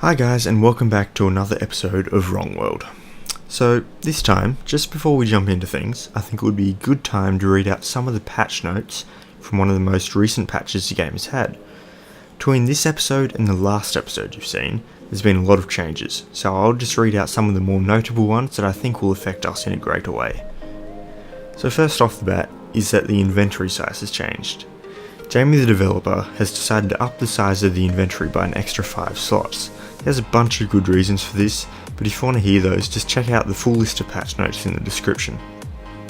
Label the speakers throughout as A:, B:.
A: Hi guys, and welcome back to another episode of Wrongworld. So this time, just before we jump into things, I think it would be a good time to read out some of the patch notes from one of the most recent patches the game has had. Between this episode and the last episode you've seen, there's been a lot of changes, so I'll just read out some of the more notable ones that I think will affect us in a greater way. So first off the bat is that the inventory size has changed. Jamie the developer has decided to up the size of the inventory by an extra 5 slots. There's a bunch of good reasons for this, but if you want to hear those, just check out the full list of patch notes in the description.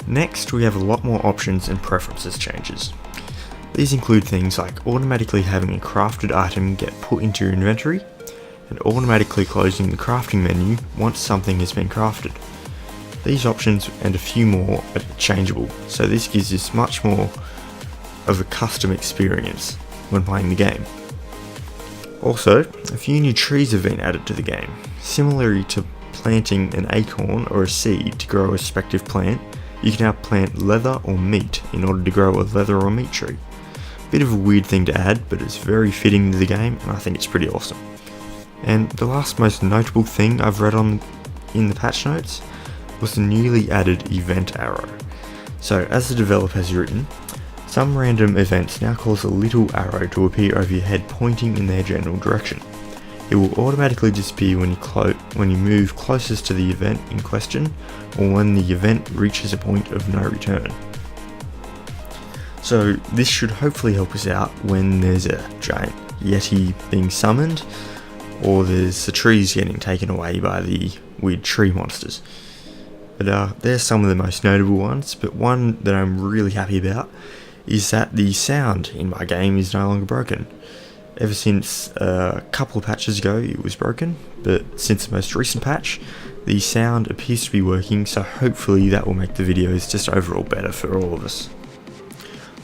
A: Next, we have a lot more options and preferences changes. These include things like automatically having a crafted item get put into your inventory, and automatically closing the crafting menu once something has been crafted. These options and a few more are changeable, so this gives us much more of a custom experience when playing the game. Also, a few new trees have been added to the game. Similarly to planting an acorn or a seed to grow a respective plant, you can now plant leather or meat in order to grow a leather or meat tree. Bit of a weird thing to add, but it's very fitting to the game and I think it's pretty awesome. And the last most notable thing I've read in the patch notes was the newly added event arrow. So as the developer has written, some random events now cause a little arrow to appear over your head pointing in their general direction. It will automatically disappear when you move closest to the event in question, or when the event reaches a point of no return. So this should hopefully help us out when there's a giant yeti being summoned, or there's the trees getting taken away by the weird tree monsters. But there's some of the most notable ones, but one that I'm really happy about is that the sound in my game is no longer broken. Ever since a couple of patches ago it was broken, but since the most recent patch, the sound appears to be working, so hopefully that will make the videos just overall better for all of us.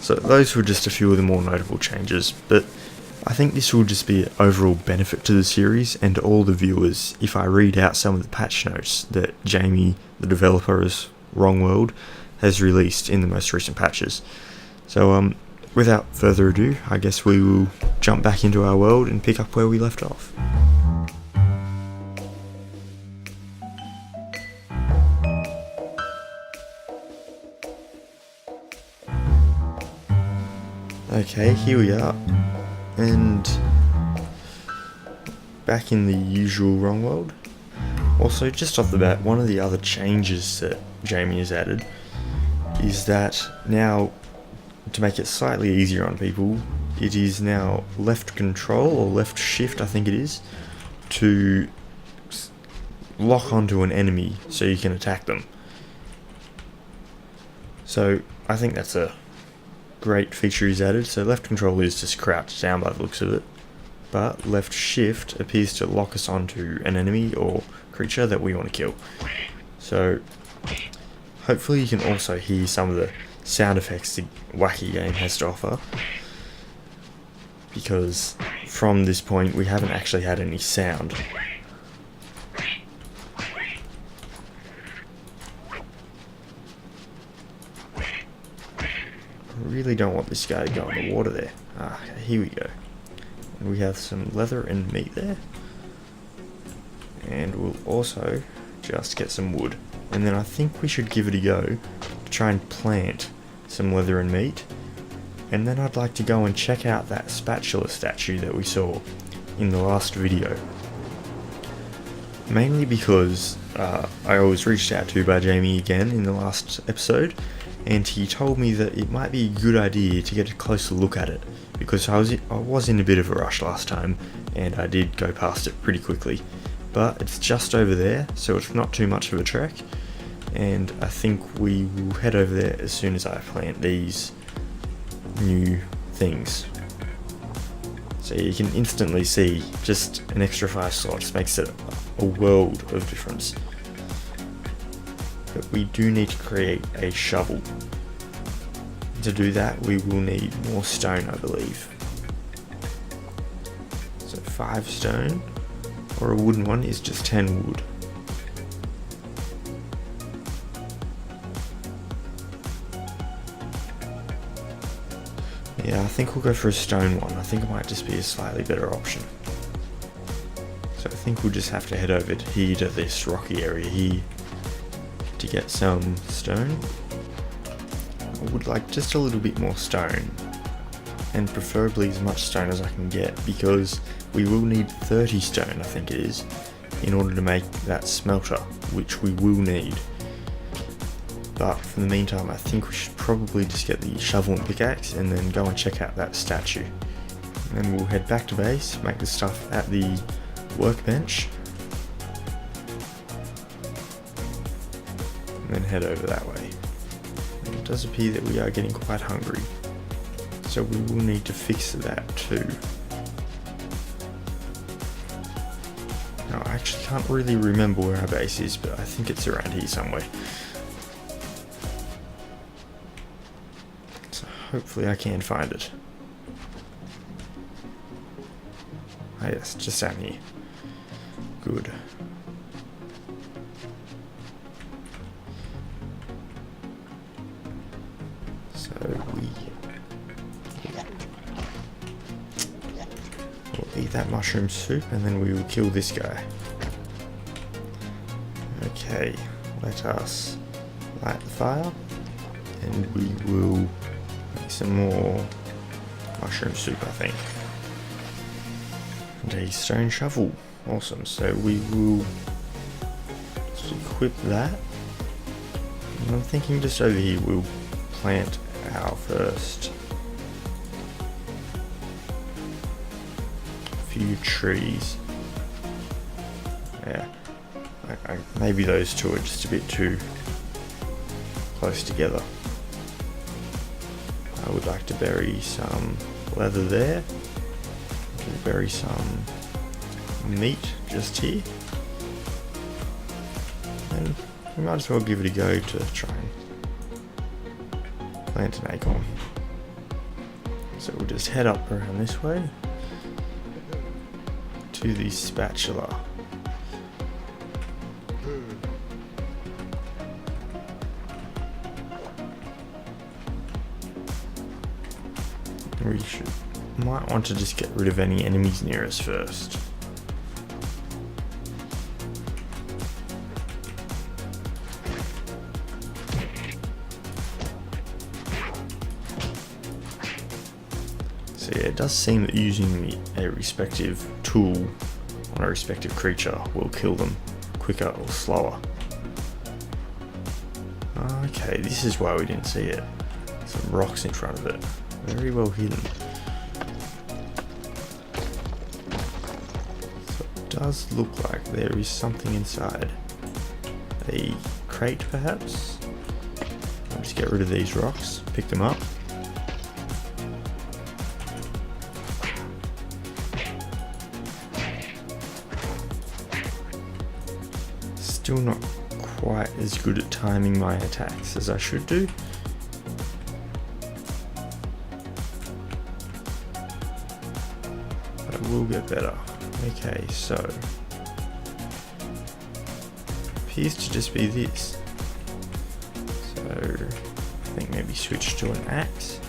A: So those were just a few of the more notable changes, but I think this will just be an overall benefit to the series and to all the viewers if I read out some of the patch notes that Jamie, the developer of Wrongworld, has released in the most recent patches. So without further ado, I guess we will jump back into our world and pick up where we left off. Okay, here we are, and back in the usual Wrongworld. Also, just off the bat, one of the other changes that Jamie has added is that now, to make it slightly easier on people, it is now left control, or left shift I think it is, to lock onto an enemy so you can attack them. So I think that's a great feature he's added. So left control is just crouched down by the looks of it, but left shift appears to lock us onto an enemy or creature that we want to kill. So hopefully you can also hear some of the sound effects the wacky game has to offer, because from this point we haven't actually had any sound. I really don't want this guy to go in the water there. Here we go. And we have some leather and meat there, and we'll also just get some wood, and then I think we should give it a go to try and plant some leather and meat, and then I'd like to go and check out that spatula statue that we saw in the last video. Mainly because I was reached out to by Jamie again in the last episode, and he told me that it might be a good idea to get a closer look at it, because I was in a bit of a rush last time and I did go past it pretty quickly. But it's just over there, so it's not too much of a trek, and I think we will head over there as soon as I plant these new things. So you can instantly see just an extra 5 slots makes it a world of difference. But we do need to create a shovel. To do that we will need more stone, I believe. So 5 stone, or a wooden one is just 10 wood. Yeah, I think we'll go for a stone one. I think it might just be a slightly better option. So I think we'll just have to head over here to this rocky area here to get some stone. I would like just a little bit more stone, and preferably as much stone as I can get, because we will need 30 stone, I think it is, in order to make that smelter, which we will need. But for the meantime, I think we should probably just get the shovel and pickaxe and then go and check out that statue. And then we'll head back to base, make the stuff at the workbench, and then head over that way. And it does appear that we are getting quite hungry, so we will need to fix that too. Now I actually can't really remember where our base is, but I think it's around here somewhere. So hopefully I can find it. Ah yes, just down here. Good. So we'll eat that mushroom soup and then we will kill this guy. Okay, let us light the fire and we will make some more mushroom soup, I think. And a stone shovel. Awesome, so we will just equip that. And I'm thinking just over here we'll plant our first few trees. Yeah, maybe those two are just a bit too close together. I would like to bury some leather there. We'll bury some meat just here, and we might as well give it a go to try and plant an acorn. So we'll just head up around this way to the spatula. We might want to just get rid of any enemies near us first. So yeah, it does seem that using a respective tool on a respective creature will kill them quicker or slower. Okay, this is why we didn't see it. Some rocks in front of it. Very well hidden. So it does look like there is something inside. A crate perhaps? I'll just get rid of these rocks, pick them up. Still not quite as good at timing my attacks as I should do. But I will get better. Okay, so appears to just be this. So I think maybe switch to an axe.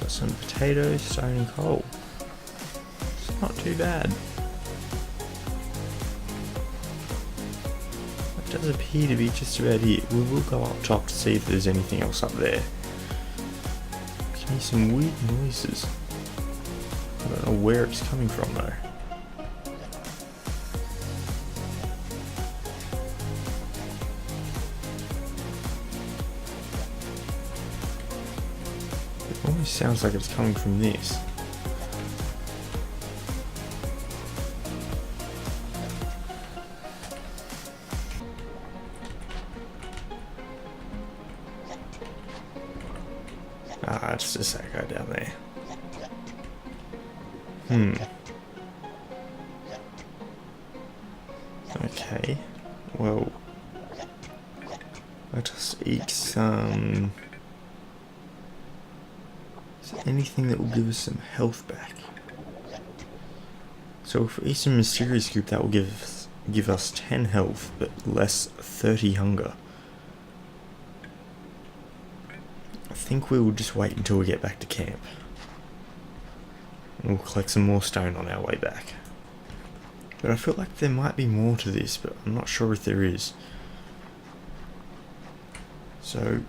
A: Some potatoes, stone and coal. It's not too bad. It does appear to be just about it. We will go up top to see if there's anything else up there. I can hear some weird noises. I don't know where it's coming from though. Almost sounds like it's coming from this. Ah, just a sec, go down there. Okay, well, let us eat some... anything that will give us some health back. So if we eat some mysterious group, that will give us 10 health but less 30 hunger. think we will just wait until we get back to camp. And we'll collect some more stone on our way back. But I feel like there might be more to this, but I'm not sure if there is. So,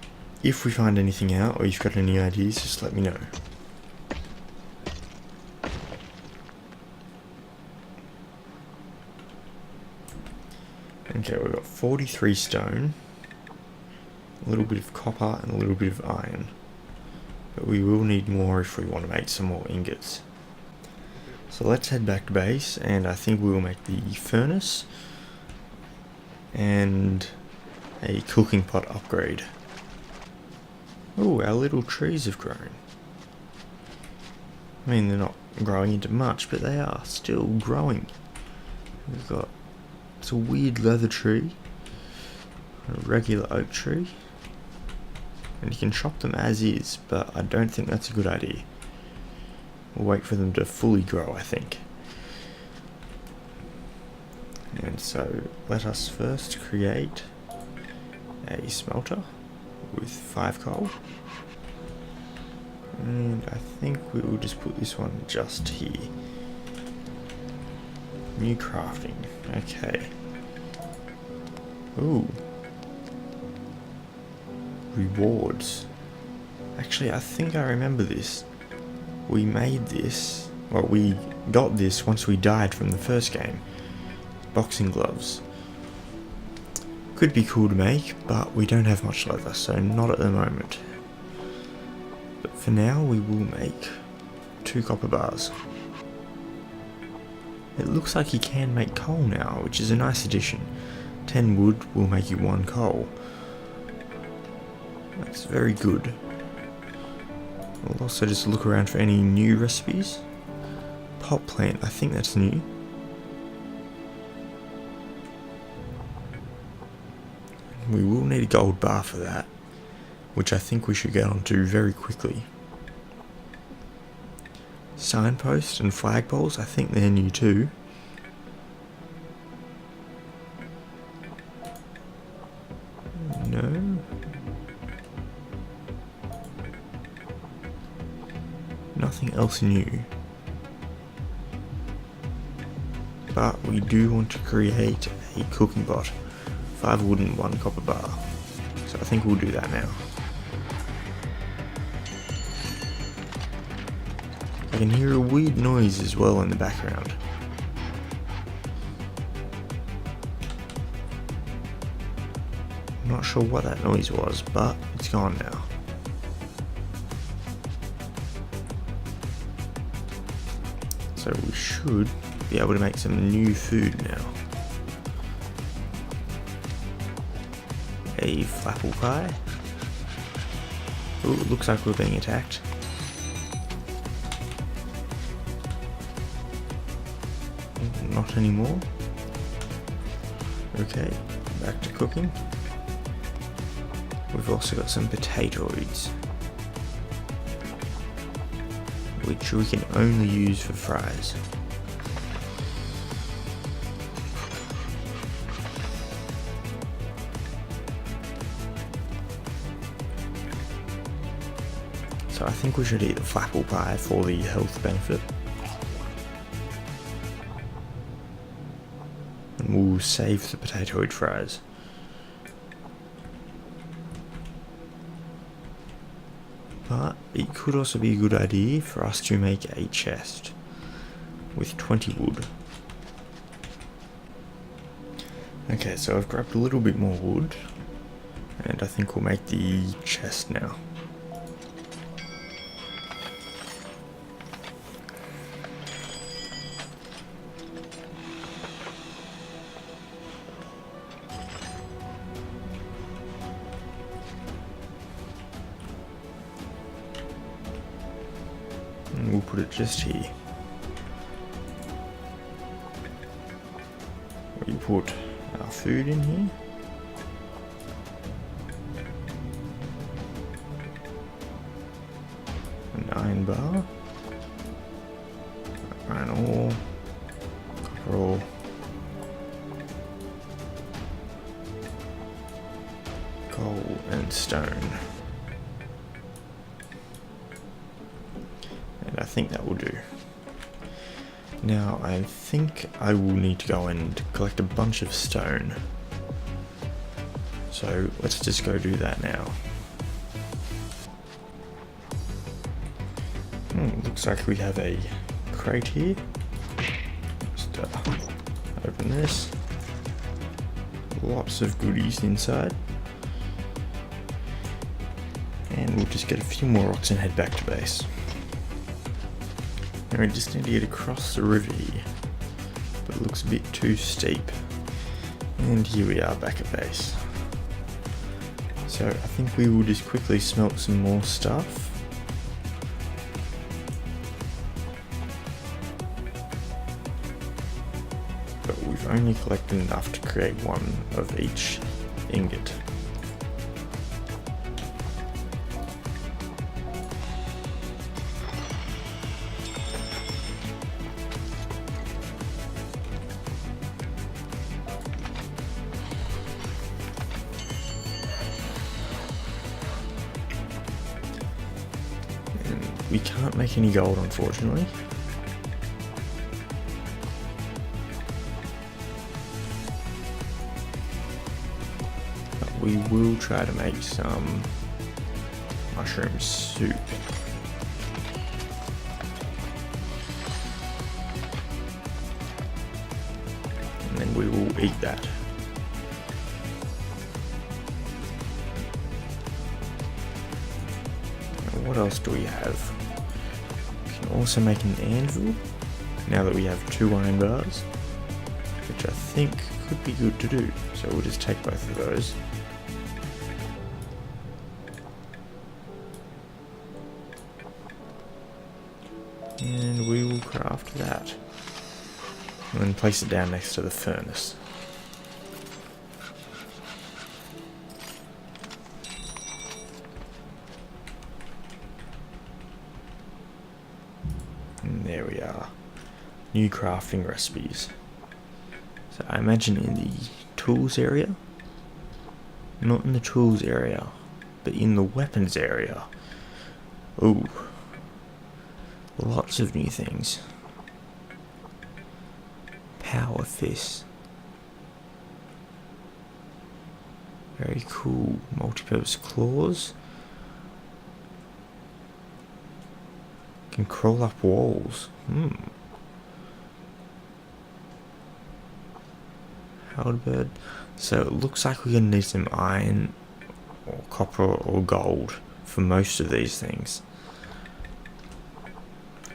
A: if we find anything out, or you've got any ideas, just let me know. Okay, we've got 43 stone, a little bit of copper and a little bit of iron. But we will need more if we want to make some more ingots. So let's head back to base, and I think we will make the furnace and a cooking pot upgrade. Oh, our little trees have grown. I mean, they're not growing into much, but they are still growing. We've got, it's a weird leather tree, a regular oak tree, and you can chop them as is, but I don't think that's a good idea. We'll wait for them to fully grow, I think. And so, let us first create a smelter with 5 coal. And I think we will just put this one just here. New crafting. Okay. Ooh. Rewards. Actually, I think I remember this. We made this, well, we got this once we died from the first game. Boxing gloves. Could be cool to make, but we don't have much leather, so not at the moment. But for now, we will make 2 copper bars. It looks like you can make coal now, which is a nice addition. 10 wood will make you 1 coal. That's very good. We'll also just look around for any new recipes. Pot plant, I think that's new. We will need a gold bar for that, which I think we should get onto very quickly. Signposts and flagpoles, I think they're new too. No. Nothing else new. But we do want to create a cooking pot. 5 wood and 1 copper bar. So I think we'll do that now. I can hear a weird noise as well in the background. I'm not sure what that noise was, but it's gone now. So we should be able to make some new food now. A flapple pie. Oh, it looks like we're being attacked. Not anymore. Okay, back to cooking. We've also got some potatoids, which we can only use for fries. So I think we should eat the flapple pie for the health benefit. And we'll save the potatoid fries. But it could also be a good idea for us to make a chest with 20 wood. Okay, so I've grabbed a little bit more wood, and I think we'll make the chest now. And we'll put it just here. We put our food in here. An iron bar. Iron ore. Copper ore. Coal and stone. think that will do. Now I think I will need to go and collect a bunch of stone. So let's just go do that now. Looks like we have a crate here. Just open this. Lots of goodies inside. And we'll just get a few more rocks and head back to base. And we just need to get across the river here, but it looks a bit too steep. And here we are back at base. So I think we will just quickly smelt some more stuff. But we've only collected enough to create one of each ingot. We can't make any gold, unfortunately. But we will try to make some mushroom soup. And then we will eat that. What else do we have? We can also make an anvil, now that we have 2 iron bars, which I think could be good to do. So we'll just take both of those. And we will craft that. And then place it down next to the furnace. And there we are. New crafting recipes. So I imagine in the tools area. Not in the tools area, but in the weapons area. Ooh. Lots of new things. Power fist. Very cool. Multi-purpose claws. Can crawl up walls. Halberd. So it looks like we're gonna need some iron or copper or gold for most of these things.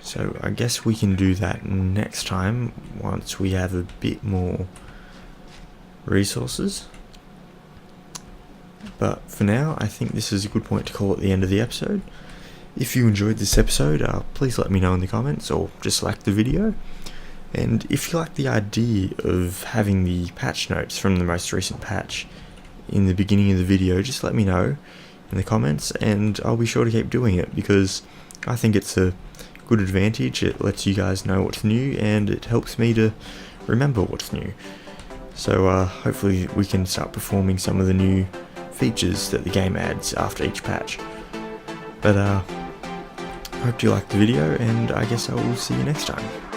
A: So I guess we can do that next time once we have a bit more resources. But for now, I think this is a good point to call it the end of the episode. If you enjoyed this episode, please let me know in the comments or just like the video. And if you like the idea of having the patch notes from the most recent patch in the beginning of the video, just let me know in the comments and I'll be sure to keep doing it, because I think it's a good advantage. It lets you guys know what's new and it helps me to remember what's new. So hopefully we can start performing some of the new features that the game adds after each patch. But I hope you liked the video, and I guess I will see you next time.